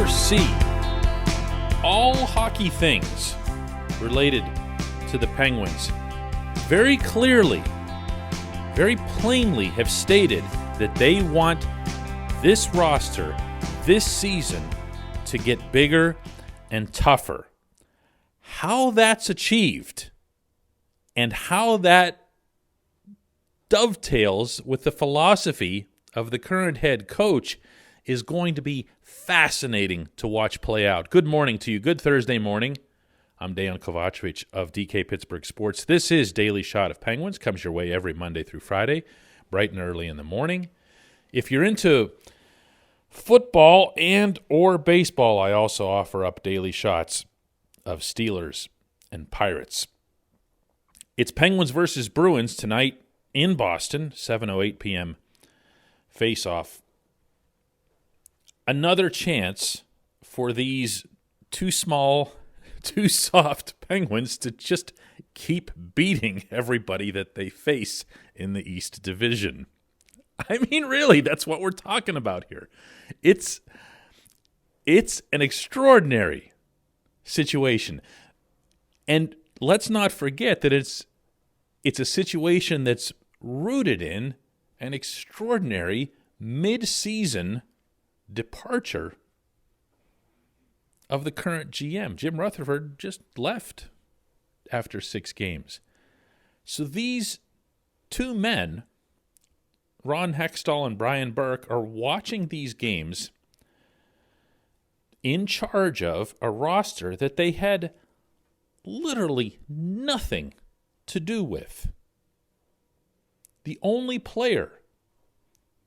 oversee all hockey things related to the Penguins, very clearly, very plainly have stated that they want this roster this season to get bigger and tougher. How that's achieved and how that dovetails with the philosophy of the current head coach is going to be fascinating to watch play out. Good morning to you. Good Thursday morning. I'm Dejan Kovacevic of DK Pittsburgh Sports. This is Daily Shot of Penguins. Comes your way every Monday through Friday, bright and early in the morning. If you're into football and or baseball, I also offer up daily shots of Steelers and Pirates. It's Penguins versus Bruins tonight in Boston, 7:08 p.m. face-off. Another chance for these too small, too soft Penguins to just keep beating everybody that they face in the East Division. I mean, really, that's what we're talking about here. It's an extraordinary situation. And let's not forget that it's a situation that's rooted in an extraordinary mid-season departure of the current GM. Jim Rutherford just left after 6 games. So these two men, Ron Hextall and Brian Burke, are watching these games in charge of a roster that they had literally nothing to do with. The only player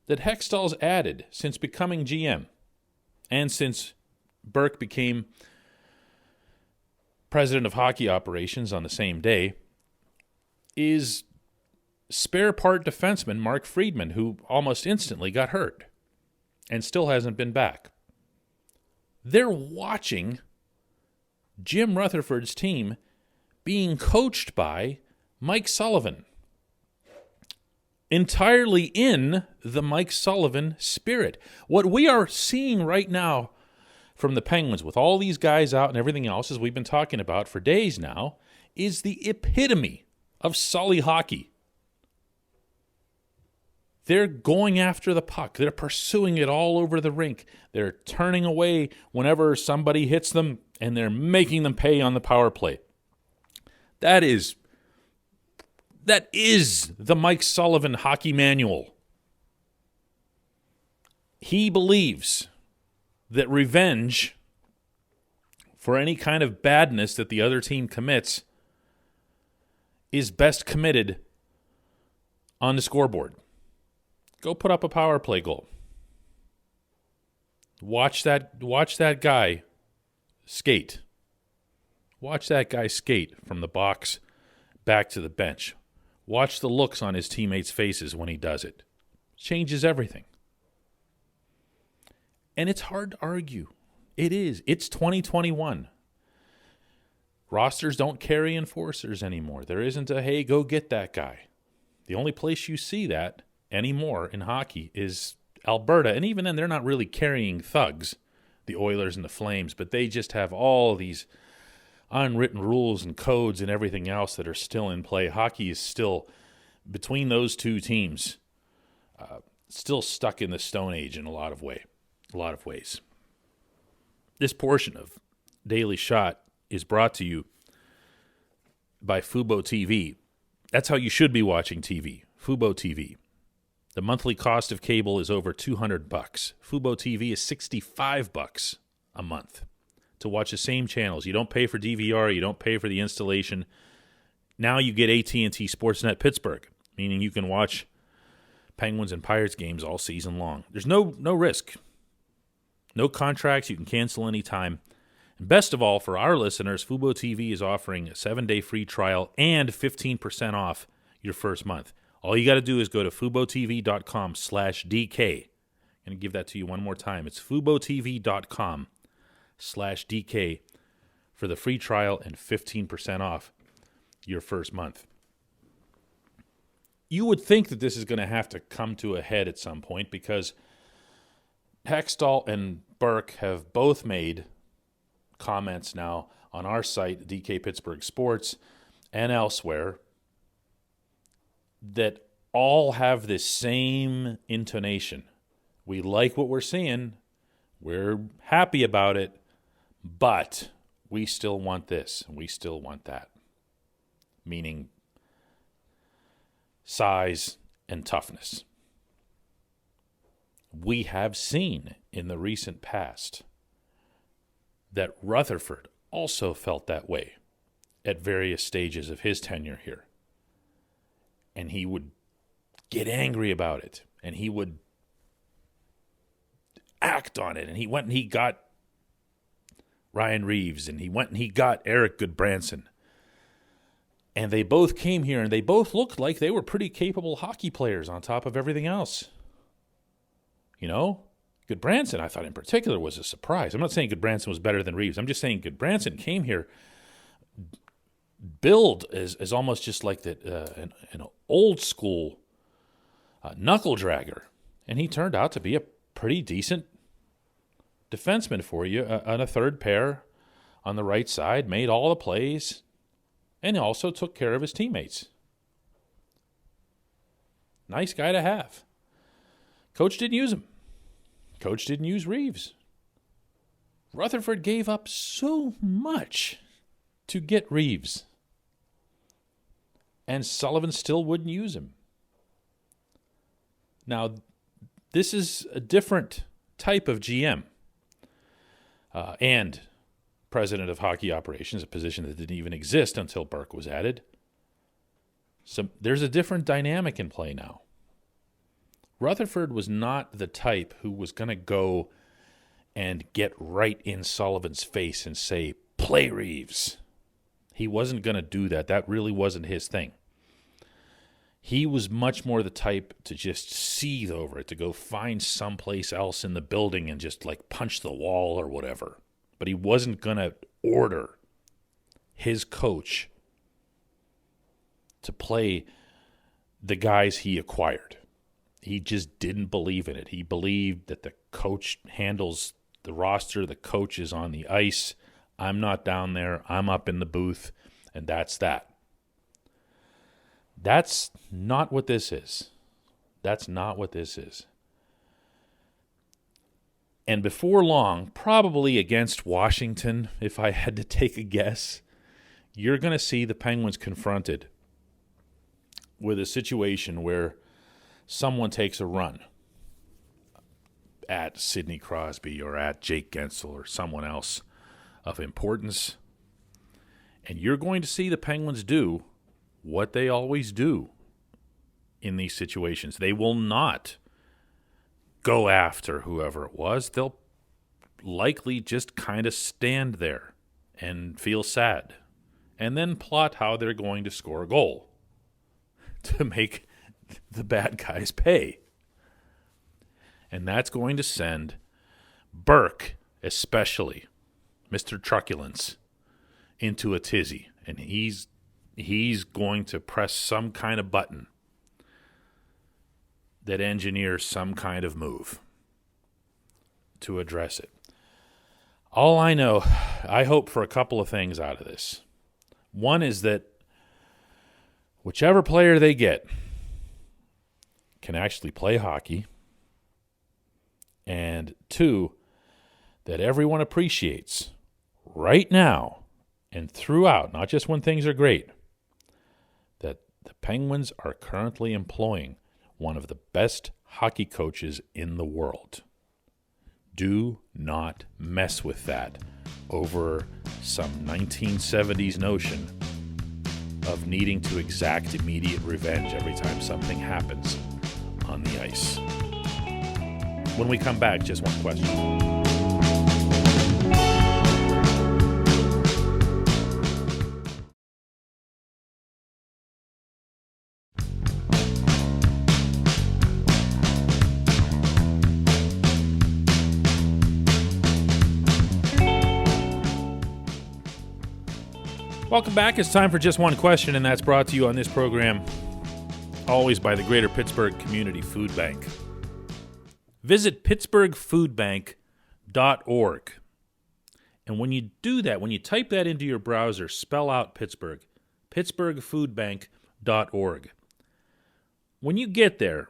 that Hextall's added since becoming GM and since Burke became president of hockey operations on the same day is spare part defenseman Mark Friedman, who almost instantly got hurt and still hasn't been back. They're watching Jim Rutherford's team being coached by Mike Sullivan, entirely in the Mike Sullivan spirit. What we are seeing right now from the Penguins, with all these guys out and everything else, as we've been talking about for days now, is the epitome of Sully hockey. They're going after the puck. They're pursuing it all over the rink. They're turning away whenever somebody hits them, and they're making them pay on the power play. That is the Mike Sullivan hockey manual. He believes that revenge for any kind of badness that the other team commits is best committed on the scoreboard. Go put up a power play goal. Watch that guy skate. Watch that guy skate from the box back to the bench. Watch the looks on his teammates' faces when he does it. Changes everything. And it's hard to argue. It is. It's 2021. Rosters don't carry enforcers anymore. There isn't a, hey, go get that guy. The only place you see that anymore in hockey is Alberta. And even then, they're not really carrying thugs, the Oilers and the Flames, but they just have all these unwritten rules and codes and everything else that are still in play. Hockey is still, between those two teams, still stuck in the Stone Age in a lot of ways. This portion of Daily Shot is brought to you by Fubo TV. That's how you should be watching TV. Fubo TV. The monthly cost of cable is over $200. Fubo TV is $65 a month to watch the same channels. You don't pay for DVR. You don't pay for the installation. Now you get AT&T Sportsnet Pittsburgh, meaning you can watch Penguins and Pirates games all season long. There's no risk. No contracts. You can cancel anytime. And best of all, for our listeners, Fubo TV is offering a 7-day free trial and 15% off your first month. All you got to do is go to FuboTV.com/DK. I'm going to give that to you one more time. It's FuboTV.com/DK for the free trial and 15% off your first month. You would think that this is going to have to come to a head at some point because Hextall and Burke have both made comments now on our site, DK Pittsburgh Sports, and elsewhere, that all have this same intonation. We like what we're seeing. We're happy about it, but we still want this and we still want that. Meaning size and toughness. We have seen in the recent past that Rutherford also felt that way at various stages of his tenure here. And he would get angry about it, and he would act on it, and he went and he got Ryan Reeves, and he went and he got Eric Goodbranson. And they both came here, and they both looked like they were pretty capable hockey players on top of everything else. You know, Goodbranson, I thought in particular, was a surprise. I'm not saying Goodbranson was better than Reeves. I'm just saying Goodbranson came here billed as almost just like an old school knuckle dragger. And he turned out to be a pretty decent defenseman for you on a third pair on the right side, made all the plays, and he also took care of his teammates. Nice guy to have. Coach didn't use him. Coach didn't use Reeves. Rutherford gave up so much to get Reeves, and Sullivan still wouldn't use him. Now, this is a different type of GM and president of hockey operations, a position that didn't even exist until Burke was added. So there's a different dynamic in play now. Rutherford was not the type who was going to go and get right in Sullivan's face and say, play Reeves. He wasn't going to do that. That really wasn't his thing. He was much more the type to just seethe over it, to go find someplace else in the building and just like punch the wall or whatever. But he wasn't going to order his coach to play the guys he acquired. He just didn't believe in it. He believed that the coach handles the roster, the coach is on the ice. I'm not down there. I'm up in the booth, and that's that. That's not what this is. That's not what this is. And before long, probably against Washington, if I had to take a guess, you're going to see the Penguins confronted with a situation where someone takes a run at Sidney Crosby or at Jake Gensel or someone else of importance. And you're going to see the Penguins do what they always do in these situations. They will not go after whoever it was. They'll likely just kind of stand there and feel sad and then plot how they're going to score a goal to make the bad guys pay. And that's going to send Burke, especially, Mr. Truculence, into a tizzy. And he's going to press some kind of button that engineers some kind of move to address it. All I know, I hope for a couple of things out of this. One is that whichever player they get can actually play hockey. And two, that everyone appreciates right now and throughout, not just when things are great, that the Penguins are currently employing one of the best hockey coaches in the world. Do not mess with that over some 1970s notion of needing to exact immediate revenge every time something happens on the ice. When we come back, just one question. Welcome back. It's time for Just One Question, and that's brought to you on this program always by the Greater Pittsburgh Community Food Bank. Visit pittsburghfoodbank.com And when you do that, when you type that into your browser, spell out Pittsburgh, pittsburghfoodbank.org. When you get there,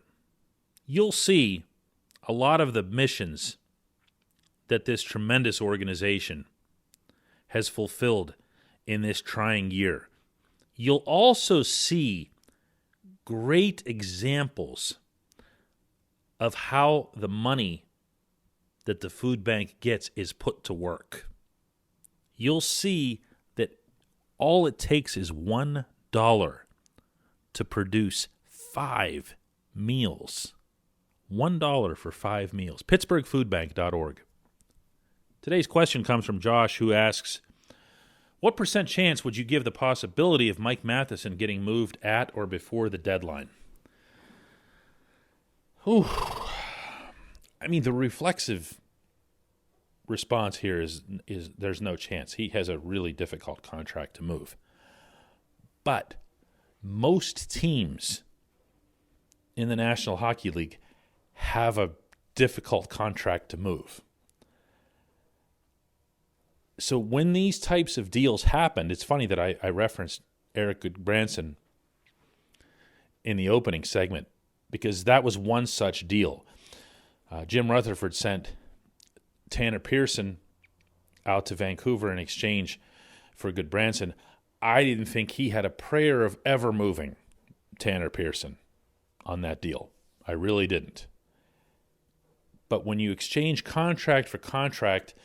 you'll see a lot of the missions that this tremendous organization has fulfilled in this trying year. You'll also see great examples of how the money that the food bank gets is put to work. You'll see that all it takes is $1 to produce 5 meals. $1 for 5 meals. pittsburghfoodbank.org. Today's question comes from Josh, who asks, what % chance would you give the possibility of Mike Matheson getting moved at or before the deadline? I mean, the reflexive response here is there's no chance. He has a really difficult contract to move. But most teams in the National Hockey League have a difficult contract to move. So when these types of deals happened, it's funny that I referenced Eric Goodbranson in the opening segment because that was one such deal. Jim Rutherford sent Tanner Pearson out to Vancouver in exchange for Goodbranson. I didn't think he had a prayer of ever moving Tanner Pearson on that deal. I really didn't. But when you exchange contract for contract,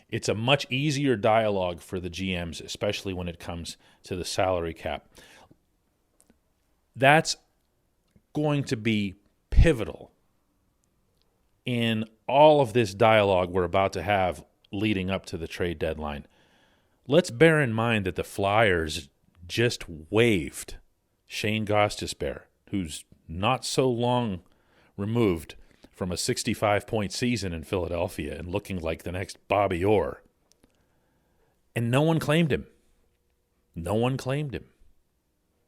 it's a much easier dialogue for the GMs, especially when it comes to the salary cap. That's going to be pivotal in all of this dialogue we're about to have leading up to the trade deadline. Let's bear in mind that the Flyers just waived Shane Gostisbehere, who's not so long removed from a 65-point season in Philadelphia and looking like the next Bobby Orr. And no one claimed him. No one claimed him.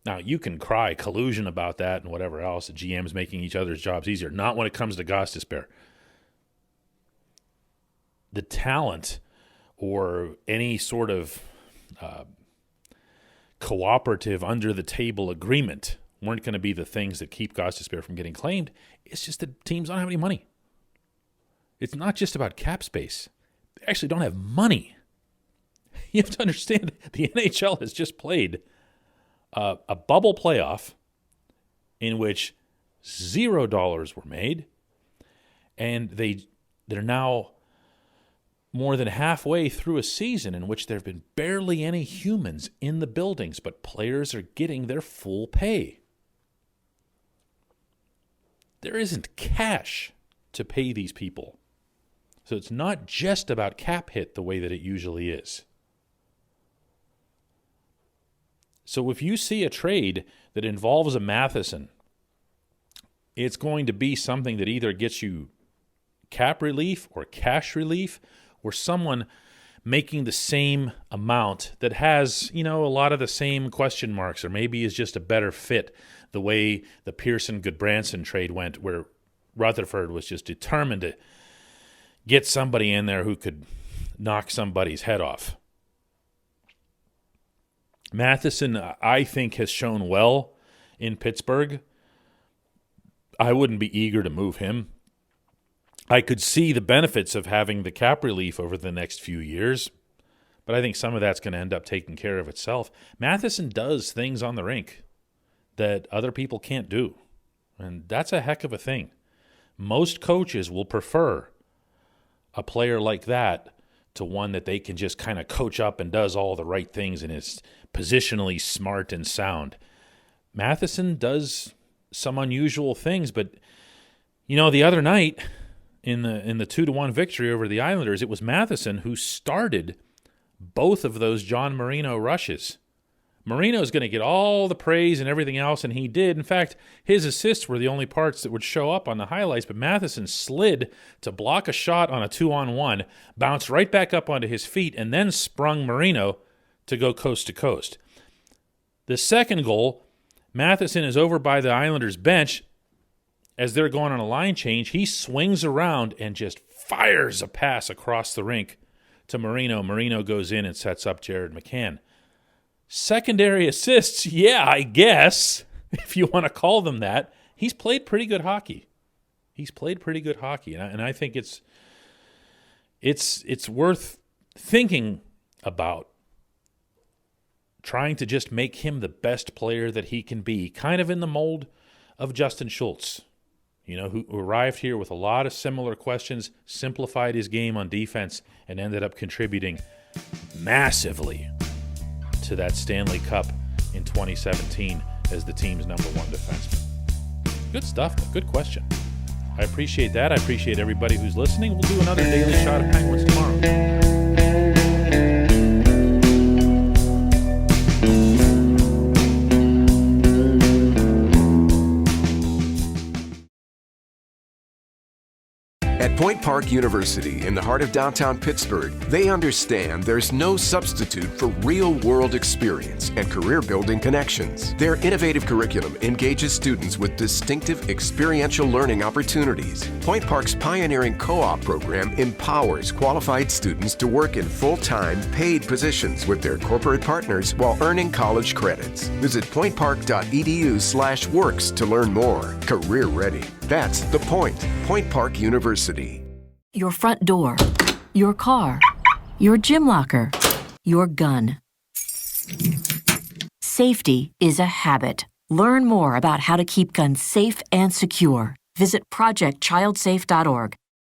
Now, you can cry collusion about that and whatever else, the GMs making each other's jobs easier. Not when it comes to Gostisbehere. The talent or any sort of cooperative under-the-table agreement weren't going to be the things that keep Gostisbehere from getting claimed. It's just that teams don't have any money. It's not just about cap space. They actually don't have money. You have to understand the NHL has just played a bubble playoff in which $0 were made, and they're now more than halfway through a season in which there have been barely any humans in the buildings, but players are getting their full pay. There isn't cash to pay these people. So it's not just about cap hit the way that it usually is. So if you see a trade that involves a Matheson, it's going to be something that either gets you cap relief or cash relief or someone making the same amount that has, a lot of the same question marks or maybe is just a better fit the way the Pearson-Goodbranson trade went, where Rutherford was just determined to get somebody in there who could knock somebody's head off. Matheson, I think, has shown well in Pittsburgh. I wouldn't be eager to move him. I could see the benefits of having the cap relief over the next few years, but I think some of that's going to end up taking care of itself. Matheson does things on the rink that other people can't do, and that's a heck of a thing. Most coaches will prefer a player like that to one that they can just kind of coach up and does all the right things and is positionally smart and sound. Matheson does some unusual things, but the other night in the 2-1 victory over the Islanders, it was Matheson who started both of those John Marino rushes. Marino's going to get all the praise and everything else, and he did. In fact, his assists were the only parts that would show up on the highlights, but Matheson slid to block a shot on a 2-on-1, bounced right back up onto his feet, and then sprung Marino to go coast to coast. The second goal, Matheson is over by the Islanders' bench. As they're going on a line change, he swings around and just fires a pass across the rink to Marino. Marino goes in and sets up Jared McCann. Secondary assists, yeah, I guess, if you want to call them that. He's played pretty good hockey. And I think it's worth thinking about trying to just make him the best player that he can be, kind of in the mold of Justin Schultz, who arrived here with a lot of similar questions, simplified his game on defense, and ended up contributing massively to that Stanley Cup in 2017 as the team's number one defenseman. Good stuff, though. Good question. I appreciate that. I appreciate everybody who's listening. We'll do another Daily Shot of Penguins tomorrow. At Point Park University in the heart of downtown Pittsburgh, they understand there's no substitute for real-world experience and career-building connections. Their innovative curriculum engages students with distinctive experiential learning opportunities. Point Park's pioneering co-op program empowers qualified students to work in full-time, paid positions with their corporate partners while earning college credits. Visit pointpark.edu/works to learn more. Career ready. That's the point. Point Park University. Your front door, your car, your gym locker, your gun. Safety is a habit. Learn more about how to keep guns safe and secure. Visit projectchildsafe.org.